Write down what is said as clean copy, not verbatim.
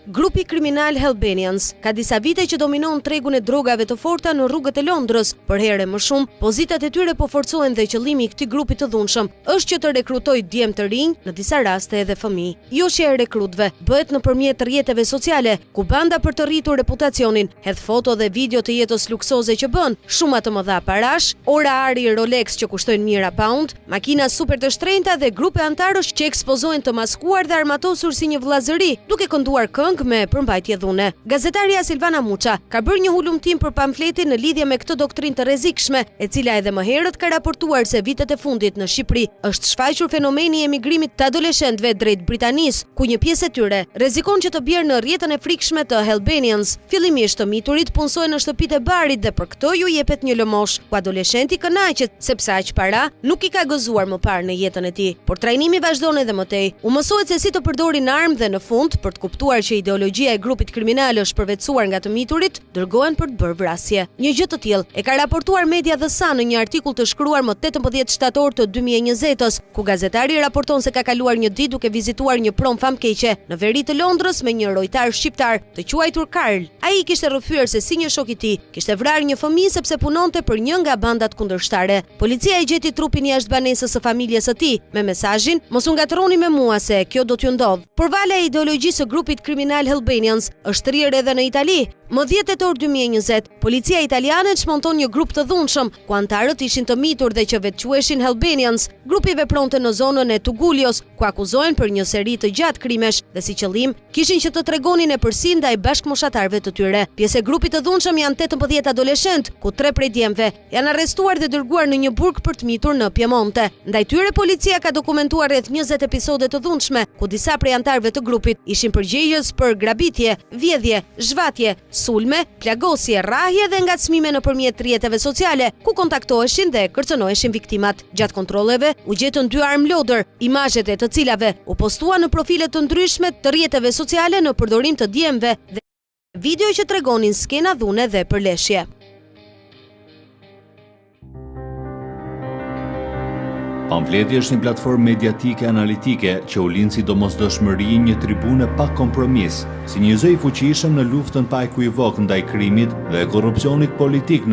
Grupi kriminal Albanians ka disa vite që dominon tregun e drogave të forta në rrugët e Londrës. Për herë më shumë, pozitat e tyre po forcohen dhe qëllimi i këtij grupi të dhunshëm është që të rekrutojë djemë të rinj, në disa raste edhe fëmijë. Joshja e rekrutëve bëhet nëpërmjet rrjeteve sociale, ku banda për të rritur reputacionin hedh foto dhe video të jetës luksoze që bën, shuma të mëdha parash, ora ari Rolex që kushtojnë mijëra pound, makina super të shtrenjta dhe grupe antarësh që ekspozohen të maskuar dhe armatosur si një vllazëri, duke kënduar këngë me përmbajtje dhune. Gazetaria Silvana Muça ka bërë një hulumtim për pamfletin në lidhje me këtë doktrinë të rrezikshme, e cila edhe më herët ka raportuar se vitet e fundit në Shqipëri është shfaqur fenomeni i emigrimit të adoleshentëve drejt Britanisë, ku një pjesë e tyre rrezikon që të bjerë në rrjetën e frikshme të Albanians. Fillimisht të miturit punsohen në shtëpitë e barit dhe për këtë ju jepet një lëmosh, ku adoleshenti kënaqet sepse aq para nuk i ka gëzuar më parë në jetën e tij. Por trajnimi vazhdon edhe më tej. U mësohet se si të përdorin armë dhe në fund, për të kuptuar që ideologjia e grupit kriminal është përvetësuar nga të miturit, dërgohen për të bërë vrasje. Një gjë të tillë e ka raportuar media The Sun në një artikull të shkruar më 18 shtator të 2020-s, ku gazetari raporton se ka kaluar një ditë duke vizituar një prom famkeqe në veri të Londrës me një rojtar shqiptar të quajtur Karl. Ai kishte rrëfyer se si një shok i tij kishte vrarë një fëmijë sepse punonte për një nga bandat kundërshtare. Policia e gjeti trupin jashtë banesës së familjes së tij me mesazhin: "Mos u ngatroni me mua se kjo do t'ju ndodh." Por vala e ideologjisë së grupit kriminal Albanians është rrirë edhe në Itali. Më 10 tetor 2020, policia italiane çmonton një grup të dhunshëm, ku antarët ishin të mitur dhe që vetë quheshin Albanians. Grupi vepronte në zonën e Tugulios, ku akuzohen për një seri të gjatë krimesh dhe si qëllim kishin që të tregonin epërsi ndaj bashkëmoshatarëve të tyre. Pjesë e grupit të dhunshëm janë 18 adoleshent, ku 3 prej djemve janë arrestuar dhe dërguar në një burg për të mitur në Piemonte. Ndaj tyre policia ka dokumentuar rreth 20 episode të dhunshme, ku disa prej antarëve të grupit ishin përgjegjës për grabitje, vjedhje, zhvatje, sulme, plagosje, rrahje dhe ngacmime nëpërmjet rrjeteve sociale, ku kontaktoheshin dhe kërcënoheshin viktimat. Gjatë kontrolleve u gjetën 2 armë loder, imazhet e të cilave u postuan në profile të ndryshme të rrjeteve sociale në përdorim të djemve dhe video që tregonin skena dhune dhe përleshje. Pamfleti është një platformë mediatike analitike që u lind si domosdoshmëri një tribune pa kompromis, si një zë i fuqishëm në luftën pa ekuivok ndaj krimit dhe korrupsionit politik në